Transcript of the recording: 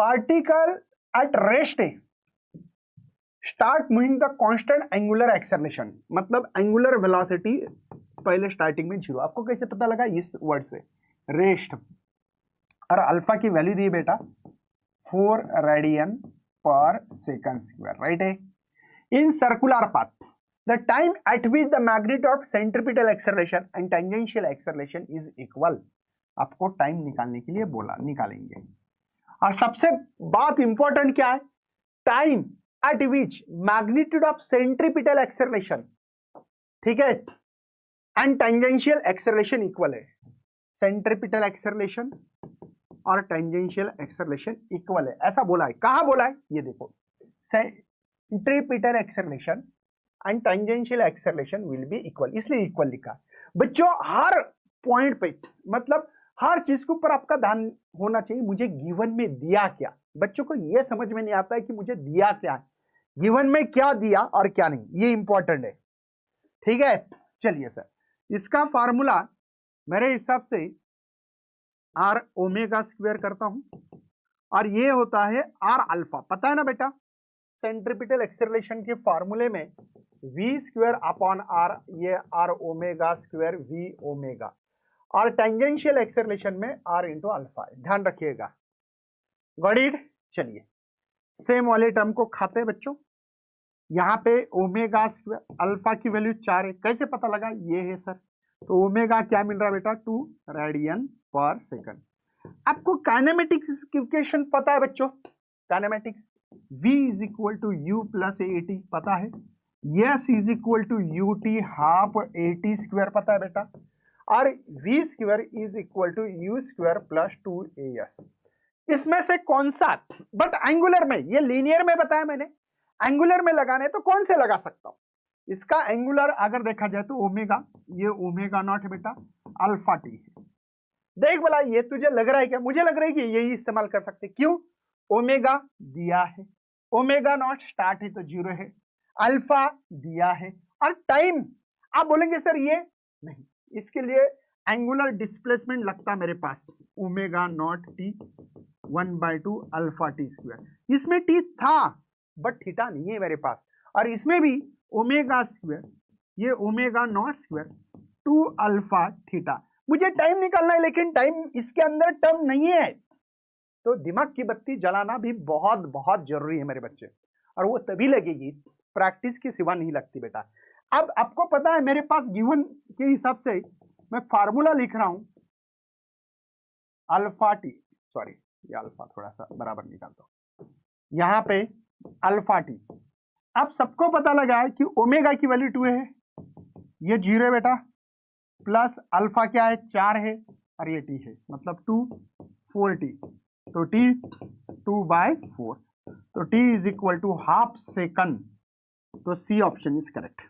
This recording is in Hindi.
particle at rest start moving the constant angular acceleration, मतलब angular velocity पहले स्टार्टिंग में 0। आपको कैसे पता लगा? इस वर्ड से, रेस्ट, और अल्फा की वैल्यू दी बेटा 4 रेडियन पर सेकंड स्क्वायर, राइट है। In circular path the time eight which the magnitude of centripetal acceleration and tangential acceleration is equal. आपको टाइम निकालने के लिए बोला, निकालेंगे। और सबसे बात इंपॉर्टेंट क्या है? Time eight which magnitude of centripetal acceleration, ठीक है, एंड टेंजेंशियल एक्सेलरेशन इक्वल है। सेंट्रीपिटल एक्सेलरेशन और टेंजेंशियल एक्सेलरेशन इक्वल है, ऐसा बोला है। कहां बोला है? ये देखो, centripetal acceleration and tangential acceleration will be equal, इसलिए इक्वल लिखा। बच्चों हर पॉइंट पे, मतलब हर चीज के ऊपर आपका ध्यान होना चाहिए, मुझे गिवन में दिया क्या। बच्चों को यह समझ में नहीं आता है कि मुझे दिया क्या है, गिवन में क्या दिया और क्या नहीं, ये इंपॉर्टेंट है, ठीक है। चलिए सर, इसका फार्मूला मेरे हिसाब से आर ओमेगा स्क्वायर करता हूं, और ये होता है आर अल्फा, पता है ना बेटा। सेंट्रीपिटल एक्सेलरेशन के फार्मूले में वी स्क्वायर अपॉन आर, ये r omega square v omega, और टेंजेंशियल एक्सेलरेशन में आर इंटू अल्फा, ध्यान रखिएगा। Got it. चलिए सेम वाले टर्म को खाते हैं बच्चों। यहां पे ओमेगा स्क्वायर, अल्फा की वैल्यू 4 है, कैसे पता लगा? ये है सर, तो ओमेगा क्या मिल रहा है बेटा? 2 रेडियन पर सेकंड। आपको काइनेमेटिक्स इक्वेशन पता है बच्चों? Kinematics v is equal to u plus a t पता है, s is equal to u t half a t square पता है बेटा, और v square is equal to u square plus 2as। इसमें से कौन सा, बट एंगुलर में, ये लीनियर में बताया मैंने, एंगुलर में लगाने तो कौन से लगा सकता हूं? इसका एंगुलर अगर देखा जाए तो ओमेगा, ये ओमेगा नॉट है बेटा, अल्फा टी है। देख बोला, ये तुझे लग रहा है क्या? मुझे लग रहा है कि यही इस्तेमाल कर सकते। क्यों? ओमेगा दिया है, ओमेगा नॉट स्टार्ट है तो 0 है, अल्फा दिया है, और टाइम आप बोलेंगे सर ये नहीं, इसके लिए एंगुलर डिस्प्लेसमेंट लगता मेरे पास, omega naught t 1/2 alpha t square. इसमें टी था बट थीटा नहीं है मेरे पास, और इसमें भी ओमेगा स्क्वायर, ये omega naught square 2 alpha theta. मुझे टाइम निकालना है, लेकिन टाइम इसके अंदर टर्म नहीं है, तो दिमाग की बत्ती जलाना भी बहुत बहुत जरूरी है मेरे बच्चे, और वो तभी लगेगी, प्रैक्टिस के सिवा नहीं लगती बेटा। अब आपको पता है मेरे पास गिवन के हिसाब से मैं फार्मूला लिख रहा हूं, अल्फा टी, सॉरी ये अल्फा थोड़ा सा बराबर निकालता हूं, यहां पे अल्फा टी। अब सबको पता लगा है कि ओमेगा की वैल्यू 2 है, ये 0 है बेटा, प्लस अल्फा क्या है? 4 है, और ये टी है, मतलब 2 4 टी, तो टी 2/4, तो t is equal to half second, तो सी ऑप्शन इज करेक्ट।